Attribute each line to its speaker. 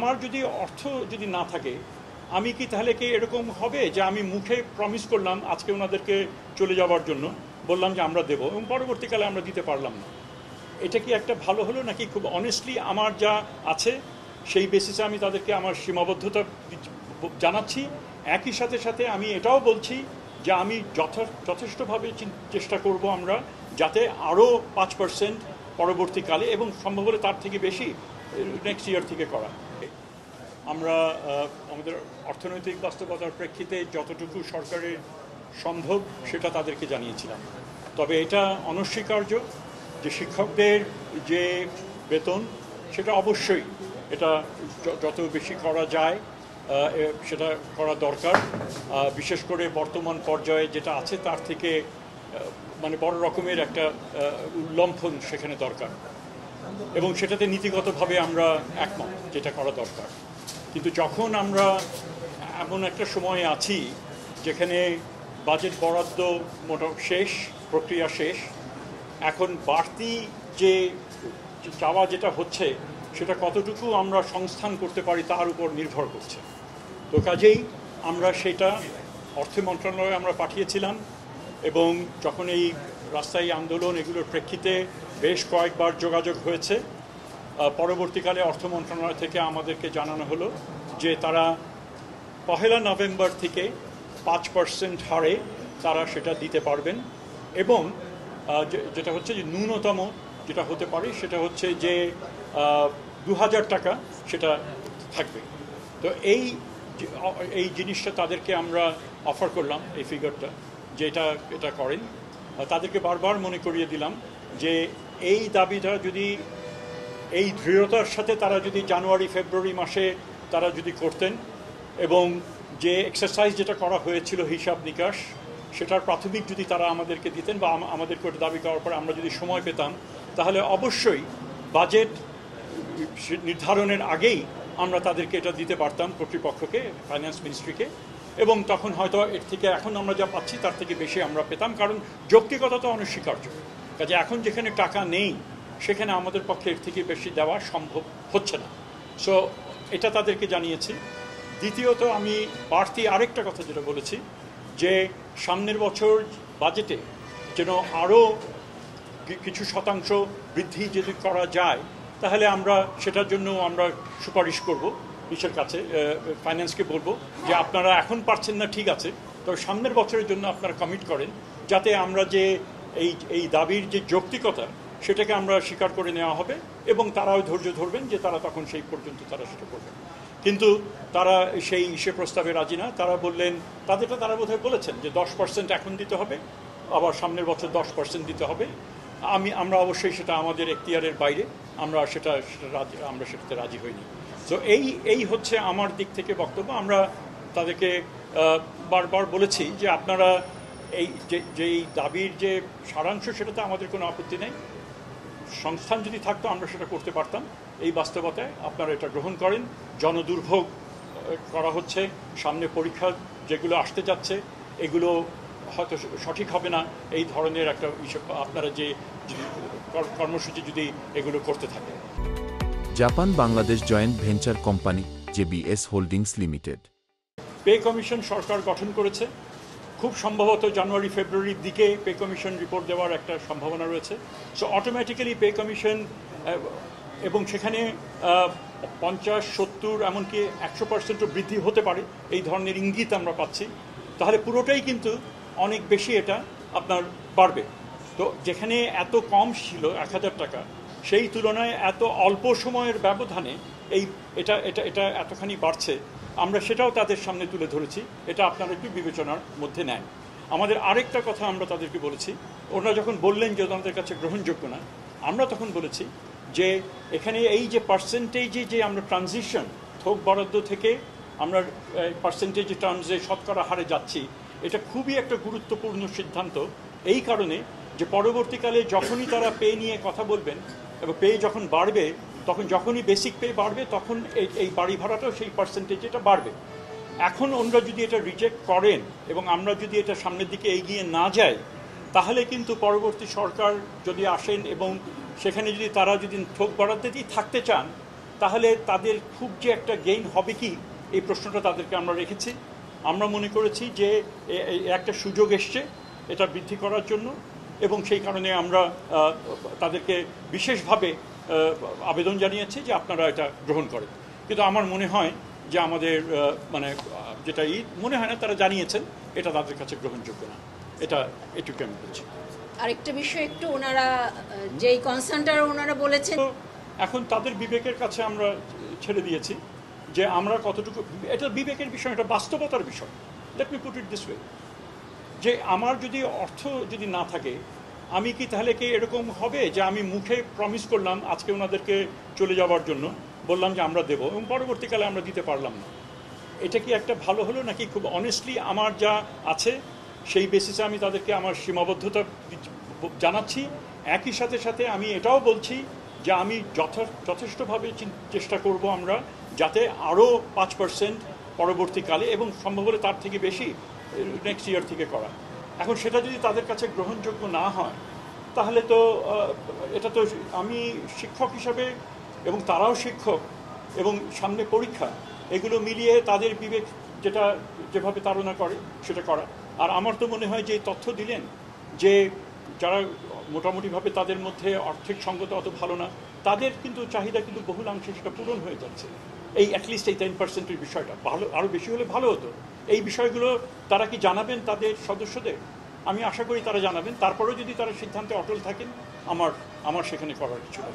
Speaker 1: আমার যদি অর্থ যদি না থাকে আমি কি তাহলে কি এরকম হবে যে আমি মুখে প্রমিস করলাম আজকে ওনাদেরকে চলে যাওয়ার জন্য, বললাম যে আমরা দেব এবং পরবর্তীকালে আমরা দিতে পারলাম না? এটা কি একটা ভালো হলো নাকি? খুব অনেস্টলি আমার যা আছে সেই বেসিসে আমি তাদেরকে আমার সীমাবদ্ধতা জানাচ্ছি। একই সাথে সাথে আমি এটাও বলছি যে আমি যথেষ্টভাবে চেষ্টা করব আমরা যাতে আরও 5% পরবর্তীকালে এবং সম্ভব হলে তার থেকে বেশি নেক্সট ইয়ার থেকে করা। আমরা আমাদের অর্থনৈতিক বাস্তবতার প্রেক্ষিতে যতটুকু সরকারের সম্ভব সেটা তাদেরকে জানিয়েছিলাম। তবে এটা অনস্বীকার্য যে শিক্ষকদের যে বেতন সেটা অবশ্যই এটা যত বেশি করা যায় সেটা করা দরকার। বিশেষ করে বর্তমান পর্যায়ে যেটা আছে তার থেকে মানে বড় রকমের একটা উল্লম্ফন সেখানে দরকার এবং সেটাতে নীতিগতভাবে আমরা একমত যেটা করা দরকার। কিন্তু যখন আমরা এমন একটা সময়ে আছি যেখানে বাজেট বরাদ্দ মোটামুটি শেষ, প্রক্রিয়া শেষ, এখন বাড়তি যে চাওয়া যেটা হচ্ছে সেটা কতটুকু আমরা সংস্থান করতে পারি তার উপর নির্ভর করছে। তো কাজেই আমরা সেটা অর্থ মন্ত্রণালয়ে আমরা পাঠিয়েছিলাম এবং যখন এই রাস্তায় আন্দোলন এগুলোর প্রেক্ষিতে বেশ কয়েকবার যোগাযোগ হয়েছে, পরবর্তীকালে অর্থ মন্ত্রণালয় থেকে আমাদেরকে জানানো হলো যে তারা 1 নভেম্বর থেকে 5% হারে তারা সেটা দিতে পারবেন এবং যেটা হচ্ছে যে ন্যূনতম যেটা হতে পারে সেটা হচ্ছে যে 2000 টাকা সেটা থাকবে। তো এই জিনিসটা তাদেরকে আমরা অফার করলাম, এই ফিগারটা যে এটা করেন। তাদেরকে বারবার মনে করিয়ে দিলাম যে এই দাবিটা যদি এই দৃঢ়তার সাথে তারা যদি জানুয়ারি ফেব্রুয়ারি মাসে তারা যদি করতেন এবং যে এক্সারসাইজ যেটা করা হয়েছিল হিসাব নিকাশ সেটার প্রাথমিক যদি তারা আমাদেরকে দিতেন বা আমাদেরকে ওটা দাবি করার পর আমরা যদি সময় পেতাম তাহলে অবশ্যই বাজেট নির্ধারণের আগেই আমরা তাদেরকে এটা দিতে পারতাম কর্তৃপক্ষকে, ফাইন্যান্স মিনিস্ট্রিকে, এবং তখন হয়তো এর থেকে এখন আমরা যা পাচ্ছি তার থেকে বেশি আমরা পেতাম, কারণ যৌক্তিকতা তো অনস্বীকার্য। কাজে এখন যেখানে টাকা নেই সেখানে আমাদের পক্ষে এর থেকে বেশি দেওয়া সম্ভব হচ্ছে না। সো এটা তাদেরকে জানিয়েছি। দ্বিতীয়ত আমি বাড়তি আরেকটা কথা যেটা বলেছি যে সামনের বছর বাজেটে যেন আরও কিছু শতাংশ বৃদ্ধি যদি করা যায় তাহলে আমরা সেটার জন্য আমরা সুপারিশ করব ইসের কাছে, ফাইন্যান্সকে বলবো যে আপনারা এখন পারছেন না ঠিক আছে, তবে সামনের বছরের জন্য আপনারা কমিট করেন যাতে আমরা যে এই দাবির যে যৌক্তিকতা সেটাকে আমরা স্বীকার করে নেওয়া হবে এবং তারাও ধৈর্য ধরবেন যে তারা তখন সেই পর্যন্ত তারা সেটা করবেন। কিন্তু তারা সেই প্রস্তাবে রাজি না। তারা বললেন তারা বোধহয় বলেছেন যে 10% এখন দিতে হবে, আবার সামনের বছর 10% দিতে হবে। আমরা অবশ্যই সেটা আমাদের এখতিয়ারের বাইরে, আমরা সেটাতে রাজি হইনি। তো এই হচ্ছে আমার দিক থেকে বক্তব্য। আমরা তাদেরকে বারবার বলেছি যে আপনারা যেই দাবির যে সারাংশ সেটাতে আমাদের কোনো আপত্তি নেই, সংস্থান যদি থাকতো আমরা সেটা করতে পারতাম। এই বাস্তবতায় আপনারা এটা গ্রহণ করেন। জনদুর্ভোগ করা হচ্ছে, সামনে পরীক্ষা যেগুলো আসতে যাচ্ছে এগুলো হয়তো সঠিক হবে না, এই ধরনের একটা আপনারা যে কর্মসূচি যদি এগুলো করতে থাকে।
Speaker 2: Japan Bangladesh joint venture company JBS holdings limited
Speaker 1: pay commission সরকার গঠন করেছে। খুব সম্ভবত জানুয়ারি ফেব্রুয়ারির দিকে পে কমিশন রিপোর্ট দেওয়ার একটা সম্ভাবনা রয়েছে। সো অটোমেটিক্যালি পে কমিশন এবং সেখানে 50, 70 এমনকি 100% বৃদ্ধি হতে পারে এই ধরনের ইঙ্গিত আমরা পাচ্ছি। তাহলে পুরোটাই কিন্তু অনেক বেশি এটা আপনার বাড়বে। তো যেখানে এত কম ছিল 1000 টাকা, সেই তুলনায় এত অল্প সময়ের ব্যবধানে এটা এতখানি বাড়ছে, আমরা সেটাও তাদের সামনে তুলে ধরেছি। এটা আপনারা একটু বিবেচনার মধ্যে নেন। আমাদের আরেকটা কথা আমরা তাদেরকে বলেছি, ওনারা যখন বললেন যে ওনাদের কাছে গ্রহণযোগ্য না, আমরা তখন বলেছি যে এখানে এই যে পার্সেন্টেজে যে আমরা ট্রানজিশন থোক বরাদ্দ থেকে আমরা পার্সেন্টেজ টার্মসে শতকরা হারে যাচ্ছি, এটা খুবই একটা গুরুত্বপূর্ণ সিদ্ধান্ত। এই কারণে যে পরবর্তীকালে যখনই তারা পে নিয়ে কথা বলবেন এবং পে যখন বাড়বে তখন যখনই বেসিক পে বাড়বে তখন এই বাড়ি ভাড়াটাও সেই পার্সেন্টেজ এটা বাড়বে। এখন ওনারা যদি এটা রিজেক্ট করেন এবং আমরা যদি এটা সামনের দিকে এগিয়ে না যাই তাহলে কিন্তু পরবর্তী সরকার যদি আসেন এবং সেখানে যদি তারা যদি থোক বরাদ্দেই থাকতে চান তাহলে তাদের খুব যে একটা গেইন হবে কি, এই প্রশ্নটা তাদেরকে আমরা রেখেছি। আমরা মনে করেছি যে একটা সুযোগ এসছে এটা বৃদ্ধি করার জন্য, এবং সেই কারণে আমরা তাদেরকে বিশেষভাবে আবেদন জানিয়েছি যে আপনারা এটা গ্রহণ করেন। কিন্তু আমার মনে হয় যে আমাদের মানে যেটা মনে হয় না তারা জানিয়েছেন এটা তাদের কাছে গ্রহণযোগ্য না, এটুকু আমি বলছি।
Speaker 3: আরেকটা বিষয় একটু ওনারা যেই কনসার্নটা ওনারা বলেছেন,
Speaker 1: তো এখন তাদের বিবেকের কাছে আমরা ছেড়ে দিয়েছি যে আমরা কতটুকু, এটা বিবেকের বিষয়, এটা বাস্তবতার বিষয়। Let me put it this way, যে আমার যদি অর্থ যদি না থাকে, আমি কি তাহলে কি এরকম হবে যে আমি মুখে প্রমিস করলাম আজকে ওনাদেরকে চলে যাওয়ার জন্য, বললাম যে আমরা দেবো, এবং পরবর্তীকালে আমরা দিতে পারলাম না? এটা কি একটা ভালো হলো নাকি? খুব অনেস্টলি আমার যা আছে সেই বেসিসে আমি তাদেরকে আমার সীমাবদ্ধতা জানাচ্ছি। একই সাথে সাথে আমি এটাও বলছি যে আমি যথেষ্টভাবে চেষ্টা করব আমরা যাতে আরও 5% পরবর্তীকালে, এবং সম্ভব হলে তার থেকে বেশি নেক্সট ইয়ার থেকে করা। এখন সেটা যদি তাদের কাছে গ্রহণযোগ্য না হয়, তাহলে তো এটা তো আমি শিক্ষক হিসাবে, এবং তারাও শিক্ষক, এবং সামনে পরীক্ষা, এগুলো মিলিয়ে তাদের বিবেক যেভাবে তাড়না করে সেটা করা। আর আমার তো মনে হয় যে তথ্য দিলেন যে যারা মোটামুটিভাবে তাদের মধ্যে আর্থিক সঙ্গত অত ভালো না, তাদের কিন্তু চাহিদা কিন্তু বহুলাংশে সেটা পূরণ হয়ে যাচ্ছে। এই অ্যাটলিস্ট এই 10%-এর বিষয়টা ভালো, আরও বেশি হলে ভালো হতো। এই বিষয়গুলো তারা কি জানাবেন তাদের সদস্যদের? আমি আশা করি তারা জানাবেন। তারপরেও যদি তারা সিদ্ধান্তে অটল থাকেন, আমার সেখানে করার কিছু না।